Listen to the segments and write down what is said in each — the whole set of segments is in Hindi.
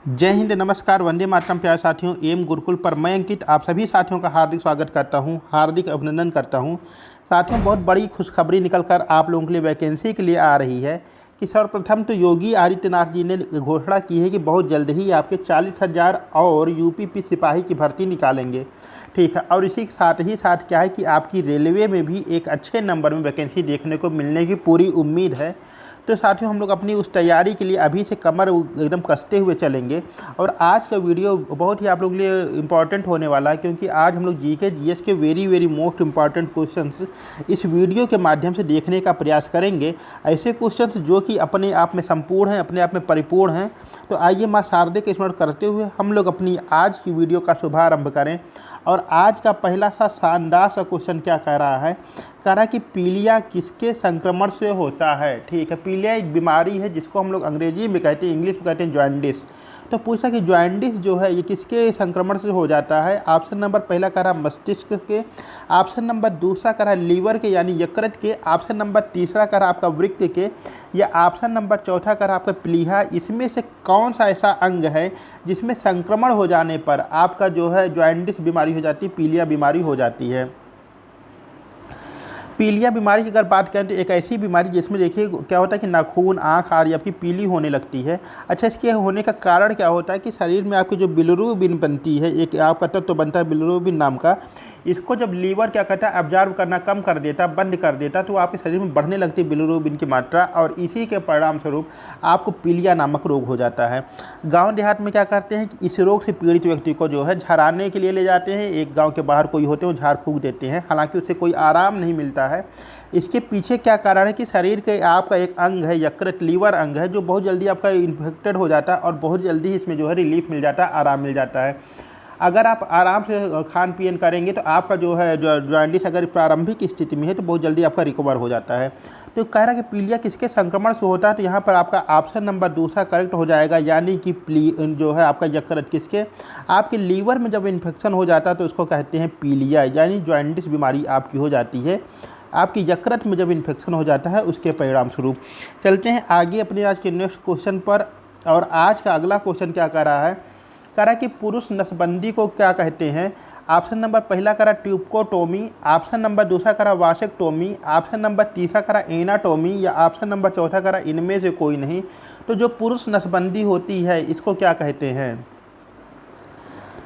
जय हिंद, नमस्कार, वंदे मातरम। प्यारे साथियों, एम गुरुकुल पर मैं अंकित आप सभी साथियों का हार्दिक स्वागत करता हूं, हार्दिक अभिनंदन करता हूं। साथियों, बहुत बड़ी खुशखबरी निकल कर आप लोगों के लिए वैकेंसी के लिए आ रही है कि सर्वप्रथम तो योगी आदित्यनाथ जी ने घोषणा की है कि बहुत जल्द ही आपके 40,000 और यूपी सिपाही की भर्ती निकालेंगे। ठीक है, और इसी के साथ ही साथ क्या है कि आपकी रेलवे में भी एक अच्छे नंबर में वैकेंसी देखने को मिलने की पूरी उम्मीद है। तो साथियों, हम लोग अपनी उस तैयारी के लिए अभी से कमर एकदम कसते हुए चलेंगे। और आज का वीडियो बहुत ही आप लोगों के लिए इम्पॉर्टेंट होने वाला है, क्योंकि आज हम लोग जीके जीएस के वेरी मोस्ट इम्पॉर्टेंट क्वेश्चंस इस वीडियो के माध्यम से देखने का प्रयास करेंगे। ऐसे क्वेश्चंस जो कि अपने आप में संपूर्ण हैं, अपने आप में परिपूर्ण हैं। तो आइए मां शारदे के स्मरण करते हुए हम लोग अपनी आज की वीडियो का शुभारंभ करें। और आज का पहला सा शानदार सा क्वेश्चन क्या कह रहा है, कह रहा है कि पीलिया किसके संक्रमण से होता है। ठीक है, पीलिया एक बीमारी है जिसको हम लोग अंग्रेजी में कहते हैं, इंग्लिश में कहते हैं जॉन्डिस। तो पूछा कि जॉन्डिस जो है ये किसके संक्रमण से हो जाता है। ऑप्शन नंबर पहला कह रहा मस्तिष्क के, ऑप्शन नंबर दूसरा कह रहा लीवर के यानी यकृत के, ऑप्शन नंबर तीसरा कह रहा आपका वृक्क के, या ऑप्शन नंबर चौथा कह रहा आपका प्लीहा। इसमें से कौन सा ऐसा अंग है जिसमें संक्रमण हो जाने पर आपका जो है जॉन्डिस बीमारी हो जाती है, पीलिया बीमारी हो जाती है। पीलिया बीमारी की अगर बात करें तो एक ऐसी बीमारी जिसमें देखिए क्या होता है कि नाखून, आँख आदि आपकी पीली होने लगती है। अच्छा, इसके होने का कारण क्या होता है कि शरीर में आपकी जो बिलिरुबिन बनती है, एक आपका तत्व बनता है बिलिरुबिन नाम का। इसको जब लीवर क्या कहता है ऑब्जर्व करना कम कर देता, बंद कर देता, तो आपके शरीर में बढ़ने लगती है बिलिरुबिन की मात्रा, और इसी के परिणाम स्वरूप आपको पीलिया नामक रोग हो जाता है। गांव देहात में क्या करते हैं कि इस रोग से पीड़ित व्यक्ति को जो है झड़ाने के लिए ले जाते हैं। एक गांव के बाहर कोई होते हैं वो झाड़ फूंक देते हैं, हालांकि उससे कोई आराम नहीं मिलता है। इसके पीछे क्या कारण है कि शरीर के आपका एक अंग है, यकृत, लीवर अंग है, जो बहुत जल्दी आपका इन्फेक्टेड हो जाता है और बहुत जल्दी इसमें जो है रिलीफ मिल जाता है, आराम मिल जाता है। अगर आप आराम से खान पीन करेंगे तो आपका जो है जॉन्डिस अगर प्रारंभिक स्थिति में है तो बहुत जल्दी आपका रिकवर हो जाता है। तो कह रहा है कि पीलिया किसके संक्रमण से होता है, तो यहाँ पर आपका ऑप्शन नंबर दूसरा करेक्ट हो जाएगा, यानी कि जो है आपका यकृत किसके, आपके लीवर में जब इन्फेक्शन हो जाता है तो उसको कहते हैं पीलिया, यानी जॉन्डिस बीमारी आपकी हो जाती है। आपकी यकृत में जब इन्फेक्शन हो जाता है उसके परिणाम स्वरूप। चलते हैं आगे अपने आज के नेक्स्ट क्वेश्चन पर। और आज का अगला क्वेश्चन क्या कह रहा है, कह रहा है कि पुरुष नसबंदी को क्या कहते हैं। ऑप्शन नंबर पहला कह रहा ट्यूबकोटोमी, ऑप्शन नंबर दूसरा कह रहा वासेक्टोमी, ऑप्शन नंबर तीसरा कह रहा एनाटोमी, या ऑप्शन नंबर चौथा कह रहा इनमें से कोई नहीं। तो जो पुरुष नसबंदी होती है इसको क्या कहते हैं।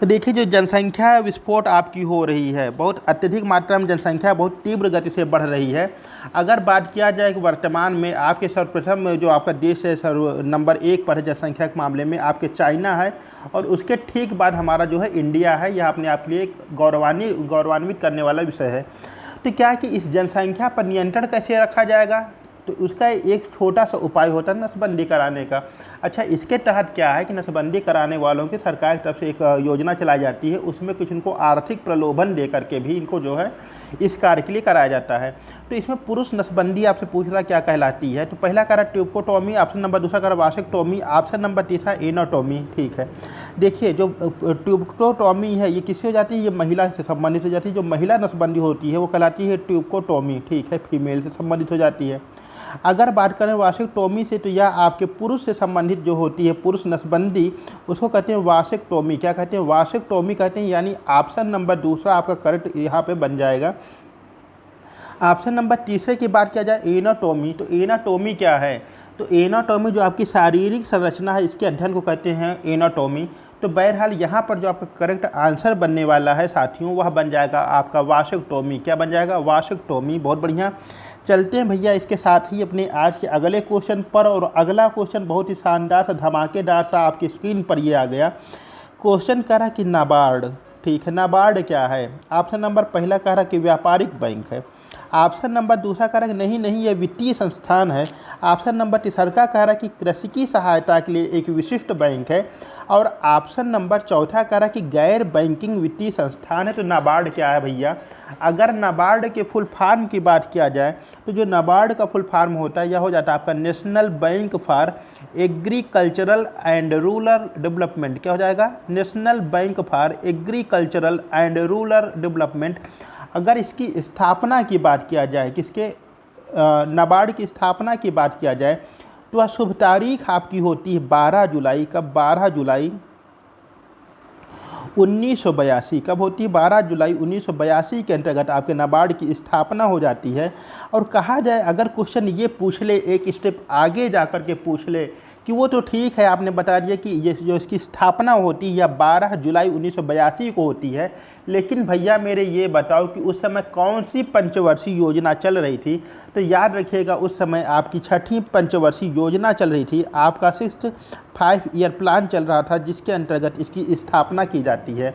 तो देखिए, जो जनसंख्या विस्फोट आपकी हो रही है, बहुत अत्यधिक मात्रा में जनसंख्या बहुत तीव्र गति से बढ़ रही है। अगर बात किया जाए कि वर्तमान में आपके सर्वप्रथम जो आपका देश है सर्व नंबर 1 पर है जनसंख्या के मामले में, आपके चाइना है, और उसके ठीक बाद हमारा जो है इंडिया है। यह अपने आप के लिए एक गौरवान्वित करने वाला विषय है। तो क्या है कि इस जनसंख्या पर नियंत्रण कैसे रखा जाएगा, तो उसका एक छोटा सा उपाय होता है नसबंदी कराने का। अच्छा, इसके तहत क्या है कि नसबंदी कराने वालों की सरकार की तरफ से एक योजना चलाई जाती है, उसमें कुछ इनको आर्थिक प्रलोभन दे करके भी इनको जो है इस कार्य के लिए कराया जाता है। तो इसमें पुरुष नसबंदी आपसे पूछ रहा क्या कहलाती है, तो पहला कह रहा ट्यूबकोटोमी, ऑप्शन नंबर दूसरा कह रहा वासेक्टोमी, ऑप्शन नंबर तीसरा एनाटोमी। ठीक है, देखिए जो ट्यूबकोटोमी है ये किससे हो जाती है, ये महिला से संबंधित हो जाती है। जो महिला नसबंदी होती है वो कहलाती है ट्यूबकोटोमी। ठीक है, फीमेल से संबंधित हो जाती है। अगर बात करें वासेक्टोमी से, तो यह आपके पुरुष से संबंधित जो होती है पुरुष नसबंदी, उसको कहते हैं वासेक्टोमी। क्या कहते हैं, वासेक्टोमी कहते हैं, यानी ऑप्शन नंबर दूसरा आपका करेक्ट यहाँ पे बन जाएगा। ऑप्शन नंबर तीसरे की बात किया जाए एनाटोमी, तो एनाटोमी क्या है, तो एनाटोमी जो आपकी शारीरिक संरचना है इसके अध्ययन को कहते हैं एनाटोमी। तो बहरहाल यहाँ पर जो आपका करेक्ट आंसर बनने वाला है साथियों, वह बन जाएगा आपका वासेक्टोमी। क्या बन जाएगा, वासेक्टोमी। बहुत बढ़िया। चलते हैं भैया इसके साथ ही अपने आज के अगले क्वेश्चन पर। और अगला क्वेश्चन बहुत ही शानदार सा, धमाकेदार सा आपकी स्क्रीन पर ये आ गया। क्वेश्चन कह रहा कि नाबार्ड। ठीक है, नाबार्ड क्या है। ऑप्शन नंबर पहला कह रहा कि व्यापारिक बैंक है, ऑप्शन नंबर दूसरा कह रहा कि नहीं ये वित्तीय संस्थान है, ऑप्शन नंबर तीसरा कह रहा कि कृषि की सहायता के लिए एक विशिष्ट बैंक है, और ऑप्शन नंबर चौथा कह रहा कि गैर बैंकिंग वित्तीय संस्थान है। तो नाबार्ड क्या है भैया, अगर नाबार्ड के फुल फॉर्म की बात किया जाए तो जो नाबार्ड का फुल फॉर्म होता है यह हो जाता है आपका national bank for agricultural and rural development. क्या हो जाएगा, national bank for agricultural and rural development. अगर इसकी स्थापना की बात किया जाए, किसके, नाबार्ड की स्थापना की बात किया जाए, तो वह शुभ तारीख आपकी होती है 12 जुलाई। कब? 12 जुलाई 1982। कब होती है? 12 जुलाई 1982 के अंतर्गत आपके नाबार्ड की स्थापना हो जाती है। और कहा जाए, अगर क्वेश्चन ये पूछ ले, एक स्टेप आगे जा कर के पूछ ले कि वो तो ठीक है, आपने बता दिया कि ये जो इसकी स्थापना होती है या 12 जुलाई 1982 को होती है, लेकिन भैया मेरे ये बताओ कि उस समय कौन सी पंचवर्षीय योजना चल रही थी? तो याद रखिएगा, उस समय आपकी 6ठी पंचवर्षीय योजना चल रही थी, आपका 6th 5 ईयर प्लान चल रहा था, जिसके अंतर्गत इसकी स्थापना की जाती है।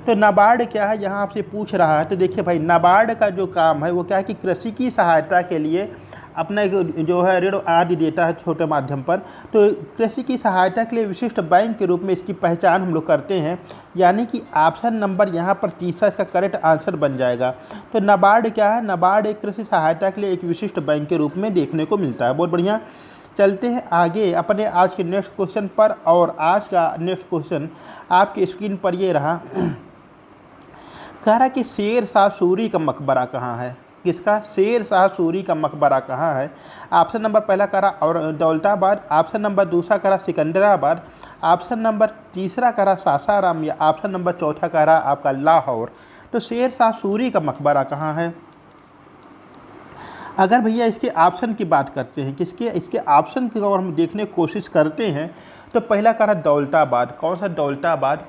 तो नाबार्ड क्या है, यहाँ आपसे पूछ रहा है। तो देखिए भाई, नाबार्ड का जो काम है वो क्या है कि कृषि की सहायता के लिए अपना जो है ऋण आदि देता है छोटे माध्यम पर। तो कृषि की सहायता के लिए विशिष्ट बैंक के रूप में इसकी पहचान हम लोग करते हैं, यानी कि ऑप्शन नंबर यहाँ पर तीसरा इसका करेक्ट आंसर बन जाएगा। तो नाबार्ड क्या है? नाबार्ड एक कृषि सहायता के लिए एक विशिष्ट बैंक के रूप में देखने को मिलता है। बहुत बढ़िया। चलते हैं आगे अपने आज के नेक्स्ट क्वेश्चन पर। और आज का नेक्स्ट क्वेश्चन आपकी स्क्रीन पर ये रहा। कह रहा कि शेर शाह सूरी का मकबरा कहाँ है? किसका? शेर शाह सूरी का मकबरा कहाँ है? ऑप्शन नंबर पहला करा और दौलताबाद, ऑप्शन नंबर दूसरा करा सिकंदराबाद, ऑप्शन नंबर तीसरा करा सासाराम, या ऑप्शन नंबर चौथा करा आपका लाहौर। तो शेर शाह सूरी का मकबरा कहाँ है? अगर भैया इसके ऑप्शन की बात करते हैं, किसके इसके ऑप्शन की अगर हम देखने की कोशिश करते हैं, तो पहला करा दौलताबाद। कौन सा? दौलताबाद।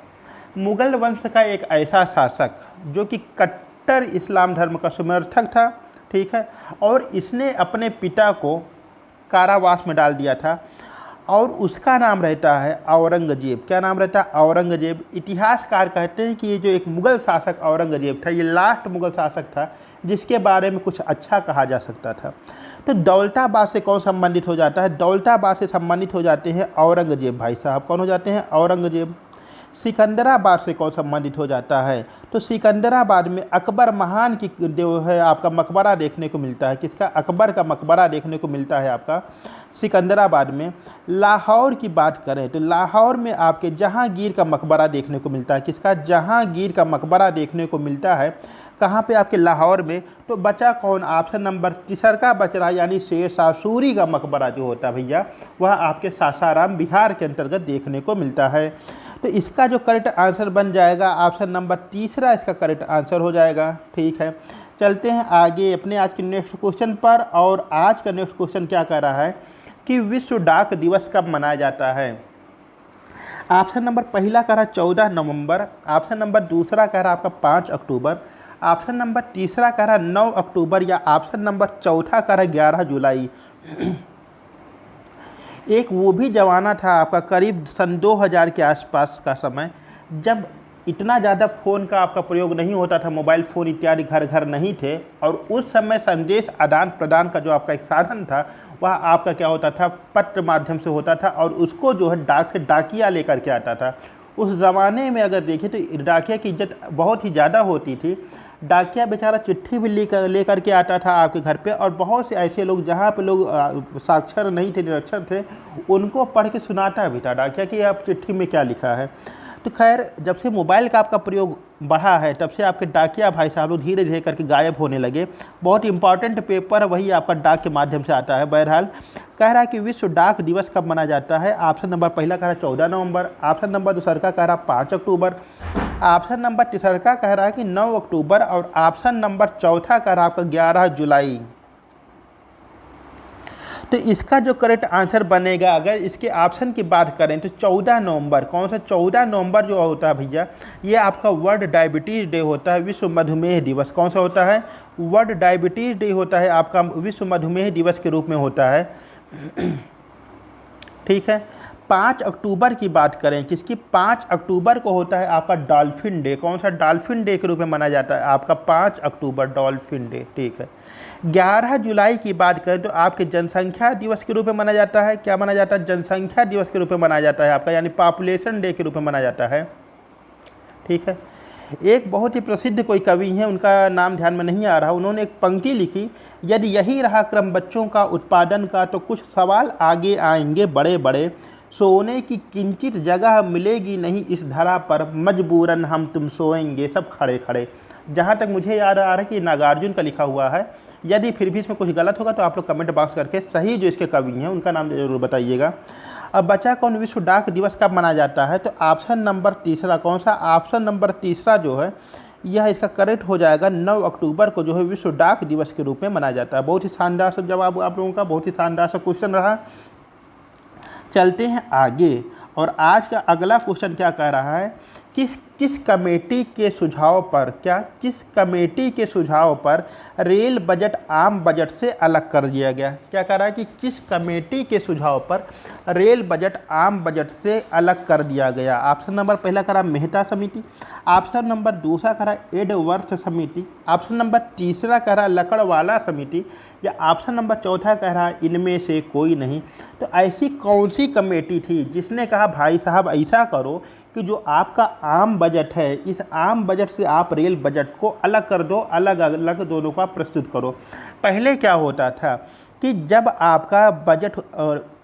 मुगल वंश का एक ऐसा शासक जो कि कट्टर इस्लाम धर्म का समर्थक था, ठीक है, और इसने अपने पिता को कारावास में डाल दिया था, और उसका नाम रहता है औरंगजेब। क्या नाम रहता है? औरंगजेब। इतिहासकार कहते हैं कि ये जो एक मुग़ल शासक औरंगजेब था, ये लास्ट मुग़ल शासक था जिसके बारे में कुछ अच्छा कहा जा सकता था। तो दौलताबाद से कौन संबंधित हो जाता है? दौलताबाद से संबंधित हो जाते हैं औरंगजेब भाई साहब। कौन हो जाते हैं? औरंगजेब। सिकंदराबाद से कौन संबंधित हो जाता है? तो सिकंदराबाद में अकबर महान की जो है आपका मकबरा देखने को मिलता है। किसका? अकबर का मकबरा देखने को मिलता है आपका सिकंदराबाद में। लाहौर की बात करें तो लाहौर में आपके जहांगीर का मकबरा देखने को मिलता है। किसका? जहांगीर का मकबरा देखने को मिलता है। कहाँ पे? आपके लाहौर में। तो बचा कौन? ऑप्शन नंबर तीसरा का बच रहा, यानी शेर शाह सूरी का मकबरा जो होता है भैया, वह आपके सासाराम बिहार के अंतर्गत देखने को मिलता है। तो इसका जो करेक्ट आंसर बन जाएगा ऑप्शन नंबर तीसरा इसका करेक्ट आंसर हो जाएगा। ठीक है, चलते हैं आगे अपने आज के नेक्स्ट क्वेश्चन पर। और आज का नेक्स्ट क्वेश्चन क्या कह रहा है कि विश्व डाक दिवस कब मनाया जाता है? ऑप्शन नंबर पहला कह रहा 14 नवंबर, ऑप्शन नंबर दूसरा कह रहा आपका 5 अक्टूबर, ऑप्शन नंबर तीसरा कह रहा 9 अक्टूबर, या ऑप्शन नंबर चौथा कह रहा 11 जुलाई। एक वो भी ज़माना था आपका करीब सन 2000 के आसपास का समय, जब इतना ज़्यादा फ़ोन का आपका प्रयोग नहीं होता था, मोबाइल फ़ोन इत्यादि घर घर नहीं थे, और उस समय संदेश आदान प्रदान का जो आपका एक साधन था वह आपका क्या होता था? पत्र माध्यम से होता था, और उसको जो है डाक से डाकिया लेकर के आता था। उस ज़माने में अगर देखें तो डाकिया की इज्जत बहुत ही ज़्यादा होती थी। डाकिया बेचारा चिट्ठी भी लेकर के आता था आपके घर पे, और बहुत से ऐसे लोग जहाँ पे लोग साक्षर नहीं थे, निरक्षर थे, उनको पढ़ के सुनाता भी था डाकिया कि आप चिट्ठी में क्या लिखा है। तो खैर, जब से मोबाइल का आपका प्रयोग बढ़ा है तब से आपके डाकिया भाई साहब लोग धीरे धीरे करके गायब होने लगे। बहुत इंपॉर्टेंट पेपर वही आपका डाक के माध्यम से आता है। बहरहाल कह रहा है कि विश्व डाक दिवस कब मनाया जाता है? ऑप्शन नंबर पहला कह रहा 14 नवंबर, ऑप्शन नंबर दूसरा का कह रहा 5 अक्टूबर, ऑप्शन नंबर तीसरा का कह रहा है कि 9 अक्टूबर, और ऑप्शन नंबर चौथा कह रहा आपका 11 जुलाई। तो इसका जो करेक्ट आंसर बनेगा, अगर इसके ऑप्शन की बात करें तो 14 नवंबर। कौन सा? 14 नवंबर जो होता है भैया, ये आपका वर्ल्ड डायबिटीज़ डे होता है, विश्व मधुमेह दिवस। कौन सा होता है? वर्ल्ड डायबिटीज़ डे होता है आपका, विश्व मधुमेह दिवस के रूप में होता है। ठीक है, 5 अक्टूबर की बात करें, किसकी? 5 अक्टूबर को होता है आपका डॉल्फिन डे। कौन सा? डॉल्फिन डे के रूप में मनाया जाता है आपका 5 अक्टूबर, डॉल्फिन डे। ठीक है, 11 जुलाई की बात करें तो आपके जनसंख्या दिवस के रूप में मनाया जाता है। क्या मनाया जाता है? जनसंख्या दिवस के रूप में मनाया जाता है आपका, यानी पॉपुलेशन डे के रूप में मनाया जाता है। ठीक है, एक बहुत ही प्रसिद्ध कोई कवि हैं, उनका नाम ध्यान में नहीं आ रहा, उन्होंने एक पंक्ति लिखी, यदि यही रहा क्रम बच्चों का उत्पादन का तो कुछ सवाल आगे आएंगे बड़े बड़े, सोने की किंचित जगह मिलेगी नहीं इस धरा पर, मजबूरन हम तुम सोएंगे सब खड़े खड़े। जहाँ तक मुझे याद आ रहा है कि नागार्जुन का लिखा हुआ है, यदि फिर भी इसमें कुछ गलत होगा तो आप लोग कमेंट बॉक्स करके सही जो इसके कवि हैं उनका नाम ज़रूर बताइएगा। अब बचा कौन, विश्व डाक दिवस कब मनाया जाता है? तो ऑप्शन नंबर तीसरा कौन सा, ऑप्शन नंबर तीसरा जो है यह इसका करेक्ट हो जाएगा। 9 अक्टूबर को जो है विश्व डाक दिवस के रूप में मनाया जाता है। बहुत ही शानदार सा जवाब आप लोगों का, बहुत ही शानदार सा क्वेश्चन रहा। चलते हैं आगे, और आज का अगला क्वेश्चन क्या कह रहा है, किस कमेटी के सुझाव पर, किस कमेटी के सुझाव पर रेल बजट आम बजट से अलग कर दिया गया? क्या कह रहा है कि किस कमेटी के सुझाव पर रेल बजट आम बजट से अलग कर दिया गया? ऑप्शन नंबर पहला कह रहा मेहता समिति, ऑप्शन नंबर दूसरा कह रहा एडवर्थ समिति, ऑप्शन नंबर तीसरा कह रहा लकड़वाला समिति, या ऑप्शन नंबर चौथा कह रहा इनमें से कोई नहीं। तो ऐसी कौन सी कमेटी थी जिसने कहा भाई साहब ऐसा करो कि जो आपका आम बजट है, इस आम बजट से आप रेल बजट को अलग कर दो, अलग अलग दोनों का प्रस्तुत करो। पहले क्या होता था कि जब आपका बजट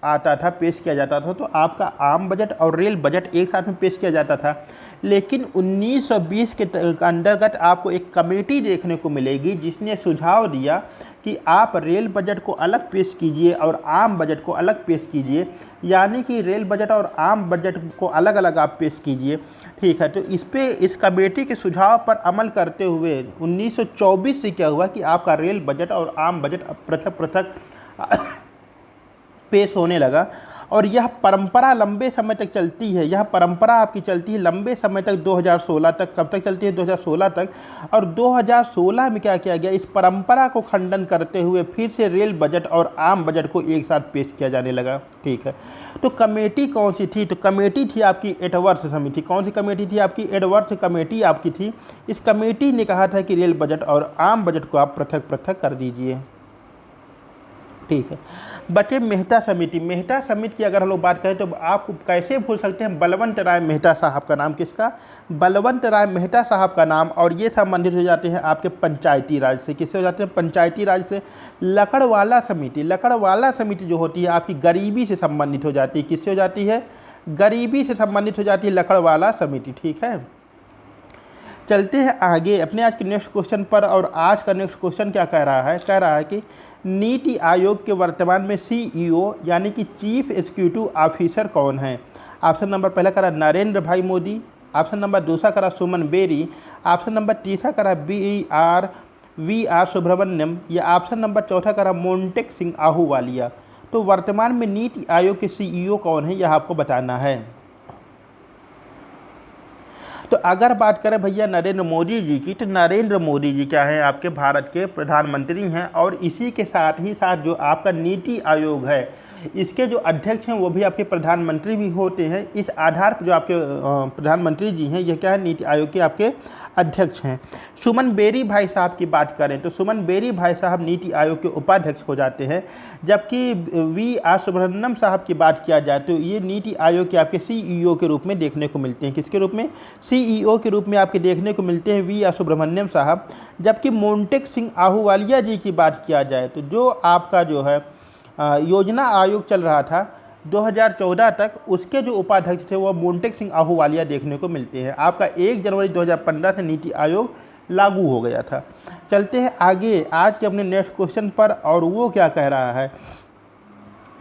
आता था, पेश किया जाता था, तो आपका आम बजट और रेल बजट एक साथ में पेश किया जाता था। लेकिन 1920 के अंतर्गत आपको एक कमेटी देखने को मिलेगी जिसने सुझाव दिया कि आप रेल बजट को अलग पेश कीजिए और आम बजट को अलग पेश कीजिए, यानी कि रेल बजट और आम बजट को अलग अलग आप पेश कीजिए। ठीक है, तो इस कमेटी के सुझाव पर अमल करते हुए 1924 से क्या हुआ कि आपका रेल बजट और आम बजट पृथक पृथक पेश होने लगा। और यह परंपरा लंबे समय तक चलती है, यह परंपरा आपकी चलती है लंबे समय तक, 2016 तक। कब तक चलती है? 2016 तक। और 2016 में क्या किया गया, इस परंपरा को खंडन करते हुए फिर से रेल बजट और आम बजट को एक साथ पेश किया जाने लगा। ठीक है, तो कमेटी कौन सी थी? तो कमेटी थी आपकी एडवर्थ समिति। कौन सी कमेटी थी आपकी? एडवर्थ कमेटी आपकी थी। इस कमेटी ने कहा था कि रेल बजट और आम बजट को आप पृथक पृथक कर दीजिए। ठीक है, बचे मेहता समिति। मेहता समिति की अगर हम लोग बात करें तो आप कैसे भूल सकते हैं बलवंत राय मेहता साहब का नाम। किसका? बलवंत राय मेहता साहब का नाम। और ये संबंधित हो जाते हैं आपके पंचायती राज से। किससे हो जाते हैं? पंचायती राज से। लकड़वाला समिति, लकड़वाला समिति जो होती है आपकी गरीबी से संबंधित हो जाती है। किससे हो जाती है? गरीबी से संबंधित हो जाती है लकड़वाला समिति। ठीक है, चलते हैं आगे अपने आज के नेक्स्ट क्वेश्चन पर। और आज का नेक्स्ट क्वेश्चन क्या कह रहा है? कह रहा है कि नीति आयोग के वर्तमान में सीईओ यानी कि चीफ एग्जीक्यूटिव ऑफिसर कौन है? ऑप्शन नंबर पहला करा नरेंद्र भाई मोदी, ऑप्शन नंबर दूसरा करा सुमन बेरी, ऑप्शन नंबर तीसरा करा वी आर सुब्रमण्यम, या ऑप्शन नंबर चौथा करा मोन्टेक सिंह आहूवालिया। तो वर्तमान में नीति आयोग के सीईओ कौन है यह आपको बताना है। तो अगर बात करें भैया नरेंद्र मोदी जी की, तो नरेंद्र मोदी जी क्या है? आपके भारत के प्रधानमंत्री हैं। और इसी के साथ ही साथ जो आपका नीति आयोग है इसके जो अध्यक्ष हैं वो भी आपके प्रधानमंत्री भी होते हैं। इस आधार पर जो आपके प्रधानमंत्री जी हैं ये क्या है? नीति आयोग के आपके अध्यक्ष हैं। सुमन बेरी भाई साहब की बात करें तो सुमन बेरी भाई साहब नीति आयोग के उपाध्यक्ष हो जाते हैं। जबकि वी आर सुब्रमण्यम साहब की बात किया जाए तो ये नीति आयोग के आपके सीईओ के रूप में देखने को मिलते हैं। किसके रूप में? सीईओ के रूप में आपके देखने को मिलते हैं वी आर सुब्रमण्यम साहब। जबकि मोन्टेक सिंह आहूवालिया जी की बात किया जाए तो जो आपका जो है योजना आयोग चल रहा था 2014 तक, उसके जो उपाध्यक्ष थे वो मोन्टेक सिंह आहूवालिया देखने को मिलते हैं। आपका 1 जनवरी 2015 से नीति आयोग लागू हो गया था। चलते हैं आगे आज के अपने नेक्स्ट क्वेश्चन पर। और वो क्या कह रहा है?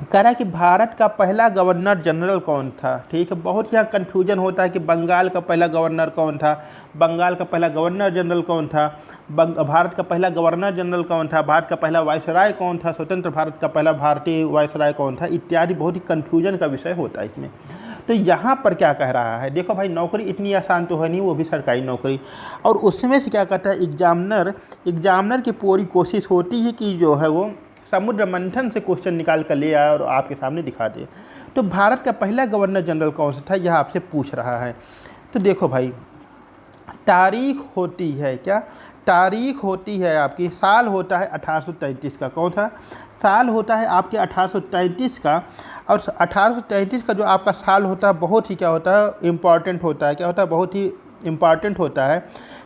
कह रहा है कि भारत का पहला गवर्नर जनरल कौन था? ठीक है, बहुत यहाँ कन्फ्यूजन होता है कि बंगाल का पहला गवर्नर कौन था, बंगाल का पहला गवर्नर जनरल कौन था, भारत का पहला गवर्नर जनरल कौन था, भारत का पहला वायसराय कौन था, स्वतंत्र भारत का पहला भारतीय वायसराय कौन था, इत्यादि बहुत ही कन्फ्यूजन का विषय होता है इसमें। तो यहाँ पर क्या कह रहा है? देखो भाई, नौकरी इतनी आसान तो है नहीं, वो भी सरकारी नौकरी। और उसमें से क्या कहता है एग्जामिनर की पूरी कोशिश होती है कि जो है वो समुद्र मंथन से क्वेश्चन निकाल कर ले आए और आपके सामने दिखा दे। तो भारत का पहला गवर्नर जनरल कौन सा था यह आपसे पूछ रहा है। तो देखो भाई, तारीख होती है क्या? तारीख होती है आपकी, साल होता है 1833 का। कौन सा साल होता है आपके? 1833 का। और 1833 का जो आपका साल होता है बहुत ही क्या होता है? इम्पॉर्टेंट होता है। क्या होता है? बहुत ही इम्पॉर्टेंट होता है,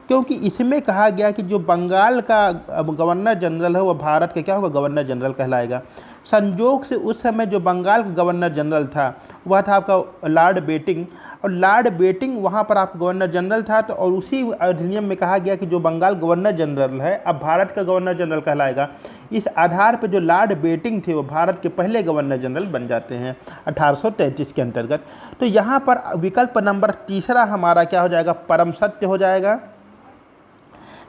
क्योंकि इसमें कहा गया कि जो बंगाल का गवर्नर जनरल है वो भारत का क्या होगा? गवर्नर जनरल कहलाएगा। संजोग से उस समय जो बंगाल का गवर्नर जनरल था वह था आपका लॉर्ड बेटिंग, और लॉर्ड बेटिंग वहाँ पर आपका गवर्नर जनरल था। तो और उसी अधिनियम में कहा गया कि जो बंगाल गवर्नर जनरल है अब भारत का गवर्नर जनरल कहलाएगा। इस आधार पर जो लॉर्ड बेटिंग थे वो भारत के पहले गवर्नर जनरल बन जाते हैं 1833 के अंतर्गत। तो यहाँ पर विकल्प नंबर तीसरा हमारा क्या हो जाएगा, परम सत्य हो जाएगा।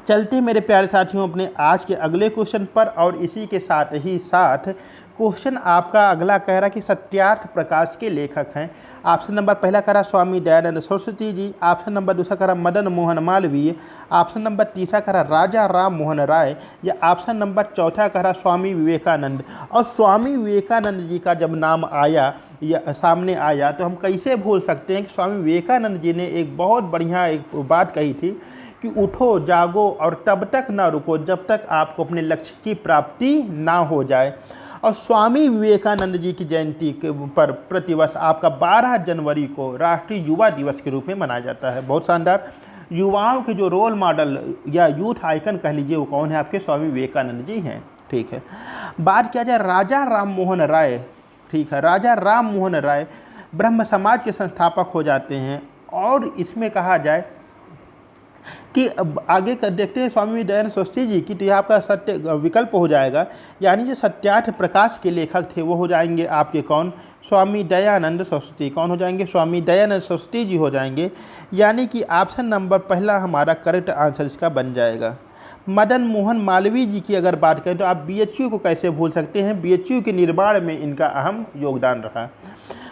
चलते मेरे प्यारे साथियों अपने आज के अगले क्वेश्चन पर, और इसी के साथ ही साथ क्वेश्चन आपका अगला कह रहा कि सत्यार्थ प्रकाश के लेखक हैं। ऑप्शन नंबर पहला कह रहा स्वामी दयानंद सरस्वती जी, ऑप्शन नंबर दूसरा कह रहा मदन मोहन मालवीय, ऑप्शन नंबर तीसरा कह रहा राजा राम मोहन राय, या ऑप्शन नंबर चौथा कह रहा स्वामी विवेकानंद। और स्वामी विवेकानंद जी का जब नाम आया या सामने आया तो हम कैसे भूल सकते हैं कि स्वामी विवेकानंद जी ने एक बहुत बढ़िया एक बात कही थी कि उठो जागो और तब तक ना रुको जब तक आपको अपने लक्ष्य की प्राप्ति ना हो जाए। और स्वामी विवेकानंद जी की जयंती के पर प्रतिवर्ष आपका 12 जनवरी को राष्ट्रीय युवा दिवस के रूप में मनाया जाता है। बहुत शानदार। युवाओं के जो रोल मॉडल या यूथ आइकन कह लीजिए वो कौन है, आपके स्वामी विवेकानंद जी हैं। ठीक है, बात किया जाए राजा राम मोहन राय। ठीक है, राजा राम मोहन राय ब्रह्म समाज के संस्थापक हो जाते हैं। और इसमें कहा जाए कि अब आगे कर देखते हैं स्वामी दयानंद सरस्वती जी की, तो यह आपका सत्य विकल्प हो जाएगा। यानी जो सत्यार्थ प्रकाश के लेखक थे वो हो जाएंगे आपके कौन, स्वामी दयानंद सरस्वती। कौन हो जाएंगे, स्वामी दयानंद सरस्वती जी हो जाएंगे। यानी कि ऑप्शन नंबर पहला हमारा करेक्ट आंसर इसका बन जाएगा। मदन मोहन मालवीय जी की अगर बात करें तो आप बीएचयू को कैसे भूल सकते हैं, बीएचयू के निर्माण में इनका अहम योगदान रहा।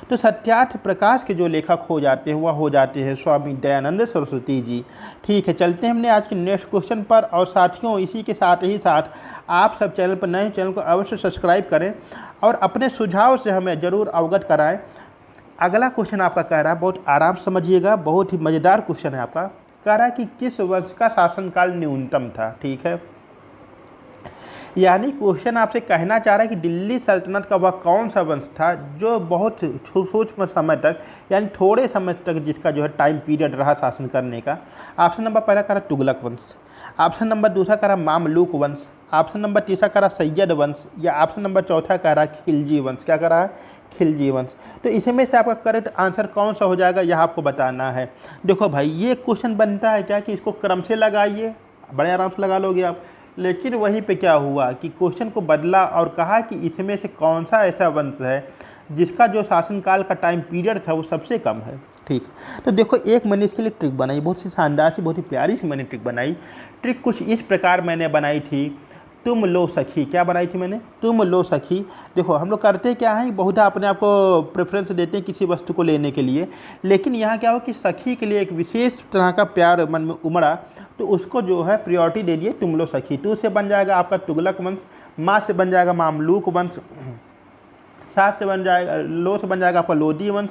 तो सत्यार्थ प्रकाश के जो लेखक हो जाते हैं वह हो जाते हैं स्वामी दयानंद सरस्वती जी। ठीक है, चलते हैं हमने आज के नेक्स्ट क्वेश्चन पर। और साथियों इसी के साथ ही साथ आप सब चैनल पर नए, चैनल को अवश्य सब्सक्राइब करें और अपने सुझाव से हमें ज़रूर अवगत कराएं। अगला क्वेश्चन आपका कह रहा है, बहुत आराम समझिएगा, बहुत ही मज़ेदार क्वेश्चन है आपका। कह रहा है कि किस वर्ष का शासनकाल न्यूनतम था। ठीक है, यानी क्वेश्चन आपसे कहना चाह रहा है कि दिल्ली सल्तनत का वह कौन सा वंश था जो बहुत सूक्ष्म समय तक यानी थोड़े समय तक जिसका जो है टाइम पीरियड रहा शासन करने का। ऑप्शन नंबर पहला कह रहा तुगलक वंश, ऑप्शन नंबर दूसरा कह रहा मामलूक वंश, ऑप्शन नंबर तीसरा कह रहा सैयद वंश, या ऑप्शन नंबर चौथा कह रहा खिलजी वंश। क्या कह रहा है, खिलजी वंश। तो इसमें से आपका करेक्ट आंसर कौन सा हो जाएगा यह आपको बताना है। देखो भाई ये क्वेश्चन बनता है क्या कि इसको क्रम से लगाइए, बड़े आराम से लगा लोगे आप। लेकिन वहीं पे क्या हुआ कि क्वेश्चन को बदला और कहा कि इसमें से कौन सा ऐसा वंश है जिसका जो शासनकाल का टाइम पीरियड था वो सबसे कम है। ठीक, तो देखो एक मैंने इसके लिए ट्रिक बनाई, बहुत सी शानदार सी बहुत ही प्यारी सी मैंने ट्रिक बनाई। ट्रिक कुछ इस प्रकार मैंने बनाई थी, तुम लो सखी। क्या बनाई थी मैंने, तुम लो सखी। देखो हम लोग करते क्या है, बहुत अपने आप को प्रेफरेंस देते हैं किसी वस्तु को लेने के लिए, लेकिन यहाँ क्या हो कि सखी के लिए एक विशेष तरह का प्यार मन में उमड़ा तो उसको जो है प्रायोरिटी दे दिए, तुम लो सखी। तू से बन जाएगा आपका तुगलक वंश, माँ से बन जाएगा मामलूक वंश, सास से बन जाएगा, लो से बन जाएगा आपका लोधी वंश,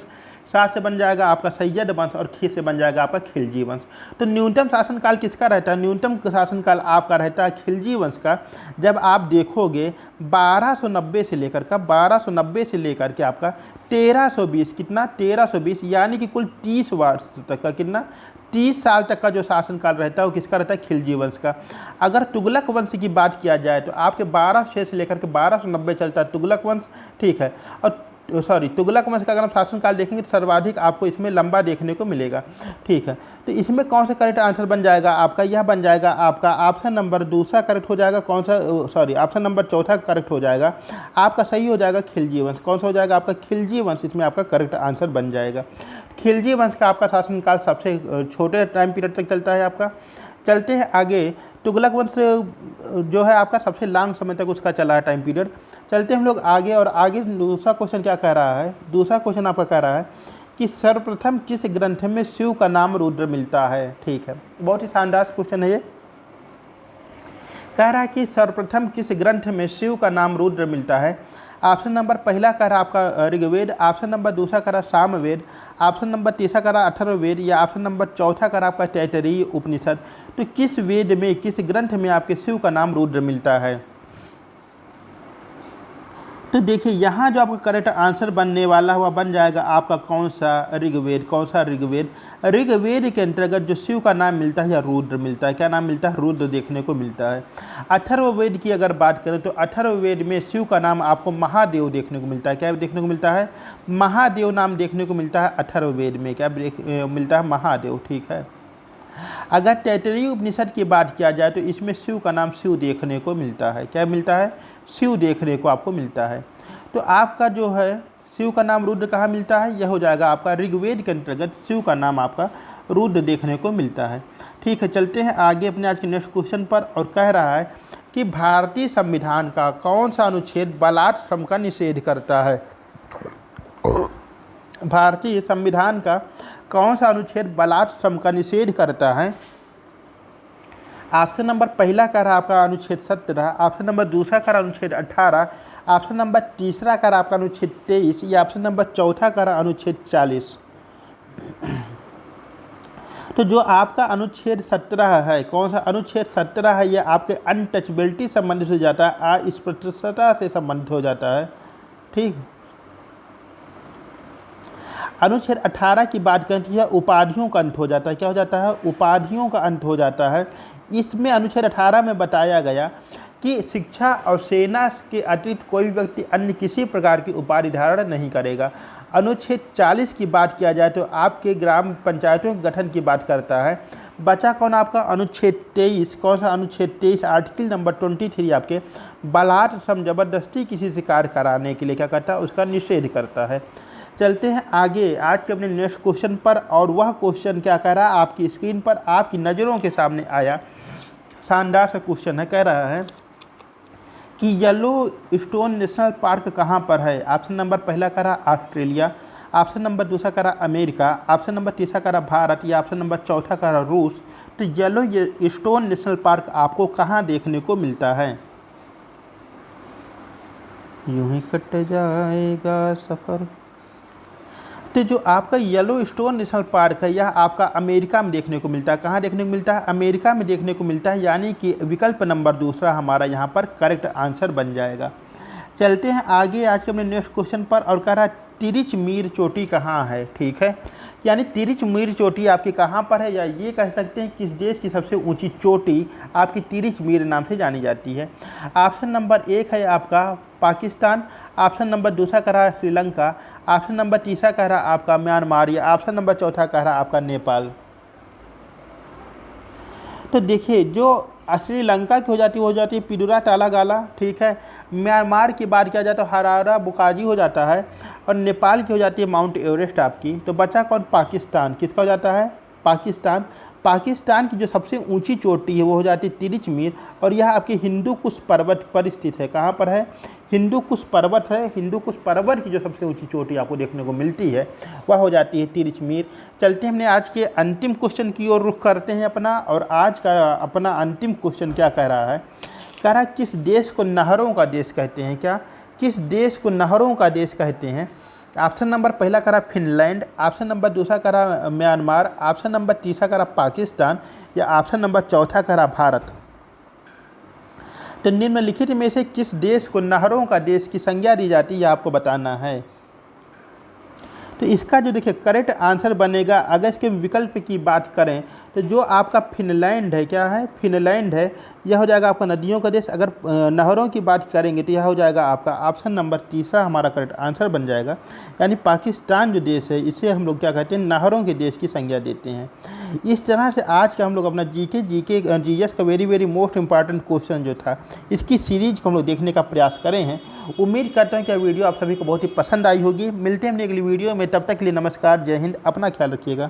सात से बन जाएगा आपका सैयद वंश, और खी से बन जाएगा आपका खिलजी वंश। तो न्यूनतम शासनकाल किसका रहता है, न्यूनतम शासनकाल आपका रहता है खिलजी वंश का। जब आप देखोगे 1290 से लेकर का 1290 से लेकर के आपका 1320, कितना 1320, यानी कि कुल 30 वर्ष तक का, कितना 30 साल तक का जो शासनकाल रहता है वो किसका रहता है, खिलजी वंश का। अगर तुगलक वंश की बात किया जाए तो आपके 1206 से लेकर के 1290 चलता है तुगलक वंश। ठीक है, और सॉरी तुगलक वंश का अगर हम शासनकाल देखेंगे तो सर्वाधिक आपको इसमें लंबा देखने को मिलेगा। ठीक है, तो इसमें कौन सा करेक्ट आंसर बन जाएगा आपका, यह बन जाएगा आपका ऑप्शन नंबर दूसरा करेक्ट हो जाएगा। कौन सा, सॉरी ऑप्शन नंबर चौथा करेक्ट हो जाएगा आपका, सही हो जाएगा खिलजी वंश। कौन सा हो जाएगा आपका, खिलजी वंश, इसमें आपका करेक्ट आंसर बन जाएगा। खिलजी वंश का आपका शासनकाल सबसे छोटे टाइम पीरियड तक चलता है आपका। चलते हैं आगे, तुगलक वंश जो है आपका सबसे लॉन्ग समय तक उसका चला है टाइम पीरियड। चलते हम लोग आगे, और आगे दूसरा क्वेश्चन क्या कह रहा है, दूसरा क्वेश्चन आपका कह रहा है कि सर्वप्रथम किस ग्रंथ में शिव का नाम रुद्र मिलता है। ठीक है, बहुत ही शानदार क्वेश्चन है ये। कह रहा है कि सर्वप्रथम किस ग्रंथ में शिव का नाम रुद्र मिलता है। ऑप्शन नंबर पहला कह रहा आपका ऋग्वेद, ऑप्शन नंबर दूसरा कह रहा सामवेद, ऑप्शन नंबर तीसरा कह रहा अथर्ववेद, या ऑप्शन नंबर चौथा कह रहा आपका तैत्तिरीय उपनिषद। तो किस वेद में, किस ग्रंथ में आपके शिव का नाम रुद्र मिलता है। तो देखिए यहाँ जो आपका करेक्ट आंसर बनने वाला हुआ बन जाएगा आपका कौन सा ऋग्वेद। कौन सा ऋग्वेद? ऋग्वेद के अंतर्गत जो शिव का नाम मिलता है या रुद्र मिलता है, क्या नाम मिलता है? रुद्र देखने को मिलता है। अथर्ववेद की अगर बात करें तो अथर्ववेद में शिव का नाम आपको महादेव देखने को मिलता है। क्या देखने को मिलता है? महादेव नाम देखने को मिलता है अथर्ववेद में। क्या मिलता है? महादेव। ठीक है। अगर तैत्तिरीय उपनिषद की बात किया जाए तो इसमें शिव का नाम शिव देखने को मिलता है। क्या मिलता है? शिव देखने को आपको मिलता है। तो आपका जो है शिव का नाम रुद्र कहाँ मिलता है? यह हो जाएगा आपका ऋग्वेद के अंतर्गत शिव का नाम आपका रुद्र देखने को मिलता है। ठीक है, चलते हैं आगे अपने आज के नेक्स्ट क्वेश्चन पर। और कह रहा है कि भारतीय संविधान का कौन सा अनुच्छेद बलात्संग का निषेध करता है? भारतीय संविधान का कौन सा अनुच्छेद बलात्संग का निषेध करता है? ऑप्शन नंबर पहला कह रहा आपका अनुच्छेद 17, ऑप्शन नंबर दूसरा कह रहा अनुच्छेद 18, ऑप्शन नंबर तीसरा कह रहा आपका अनुच्छेद 23 या ऑप्शन नंबर चौथा कह रहा अनुच्छेद 40। तो जो आपका अनुच्छेद 17 है, कौन सा अनुच्छेद 17 है, यह आपके अनटचबिलिटी संबंधित हो जाता है, अस्पृश्यता से संबंधित हो जाता है। ठीक। अनुच्छेद 18 की बात करें तो यह उपाधियों का अंत हो जाता है। क्या हो जाता है? उपाधियों का अंत हो जाता है। इसमें अनुच्छेद 18 में बताया गया कि शिक्षा और सेना के अतिरिक्त कोई भी व्यक्ति अन्य किसी प्रकार की उपाधि धारण नहीं करेगा। अनुच्छेद 40 की बात किया जाए तो आपके ग्राम पंचायतों के गठन की बात करता है। बचा कौन आपका? अनुच्छेद 23। कौन सा? अनुच्छेद 23 आर्टिकल नंबर 23 आपके बलात्संग जबरदस्ती किसी से कार्य कराने के लिए क्या करता है? उसका निषेध करता है। चलते हैं आगे आज के अपने नेक्स्ट क्वेश्चन पर। और वह क्वेश्चन क्या कह रहा है? आपकी स्क्रीन पर आपकी नज़रों के सामने आया शानदार सा क्वेश्चन है। कह रहा है कि येलो स्टोन नेशनल पार्क कहाँ पर है? ऑप्शन नंबर पहला कह रहा ऑस्ट्रेलिया, ऑप्शन नंबर दूसरा कह रहा अमेरिका, ऑप्शन नंबर तीसरा कह रहा भारत या ऑप्शन नंबर चौथा कह रहा रूस। तो येलो स्टोन नेशनल पार्क आपको कहाँ देखने को मिलता है? यूं ही कट जाएगा सफ़र। तो जो आपका येलो स्टोन नेशनल पार्क है यह आपका अमेरिका में देखने को मिलता है। कहाँ देखने को मिलता है? अमेरिका में देखने को मिलता है, यानी कि विकल्प नंबर दूसरा हमारा यहाँ पर करेक्ट आंसर बन जाएगा। चलते हैं आगे आज के अपने नेक्स्ट क्वेश्चन पर। और कह रहा है तिरिचमीर चोटी कहाँ है? ठीक है, यानी तिरिचमीर चोटी आपकी कहाँ पर है, या ये कह सकते हैं किस देश की सबसे ऊंची चोटी आपकी तिरिचमीर नाम से जानी जाती है। ऑप्शन नंबर 1 है आपका पाकिस्तान, ऑप्शन नंबर दूसरा कह रहा है श्रीलंका, ऑप्शन नंबर तीसरा कह रहा आपका म्यांमार या ऑप्शन नंबर चौथा कह रहा आपका नेपाल। तो देखिए जो श्रीलंका की हो जाती है पिडुरा टालागाला। ठीक है, म्यांमार की बात किया जाए तो हरारा बुकाजी हो जाता है, और नेपाल की हो जाती है माउंट एवरेस्ट आपकी। तो बचा कौन? पाकिस्तान। किसका हो जाता है? पाकिस्तान। पाकिस्तान की जो सबसे ऊंची चोटी है वो हो जाती है तिरिचमीर, और यह आपके हिंदू कुश पर्वत पर स्थित है। कहाँ पर है? हिंदू कुश पर्वत है। हिंदू कुश पर्वत की जो सबसे ऊंची चोटी आपको देखने को मिलती है वह हो जाती है तिरिचमीर। चलते हमने आज के अंतिम क्वेश्चन की ओर रुख करते हैं अपना। और आज का अपना अंतिम क्वेश्चन क्या कह रहा है? कह रहा है किस देश को नहरों का देश कहते हैं? क्या? किस देश को नहरों का देश कहते हैं? ऑप्शन नंबर पहला करा फिनलैंड, ऑप्शन नंबर दूसरा करा म्यांमार, ऑप्शन नंबर तीसरा करा पाकिस्तान या ऑप्शन नंबर चौथा करा भारत। तो निम्नलिखित में से किस देश को नहरों का देश की संज्ञा दी जाती है आपको बताना है। तो इसका जो देखिए करेक्ट आंसर बनेगा, अगर इसके विकल्प की बात करें तो जो आपका फिनलैंड है, क्या है? फिनलैंड है, यह हो जाएगा आपका नदियों का देश। अगर नहरों की बात करेंगे तो यह हो जाएगा आपका ऑप्शन नंबर तीसरा हमारा करेक्ट आंसर बन जाएगा। यानी पाकिस्तान जो देश है इसे हम लोग क्या कहते हैं? नहरों के देश की संज्ञा देते हैं। इस तरह से आज का हम लोग अपना जीएस का वेरी मोस्ट इंपॉर्टेंट क्वेश्चन जो था इसकी सीरीज को हम लोग देखने का प्रयास करें हैं। उम्मीद करते हैं कि यह वीडियो आप सभी को बहुत ही पसंद आई होगी। मिलते हैं अपनी अगली वीडियो में, तब तक के लिए नमस्कार, जय हिंद, अपना ख्याल रखिएगा।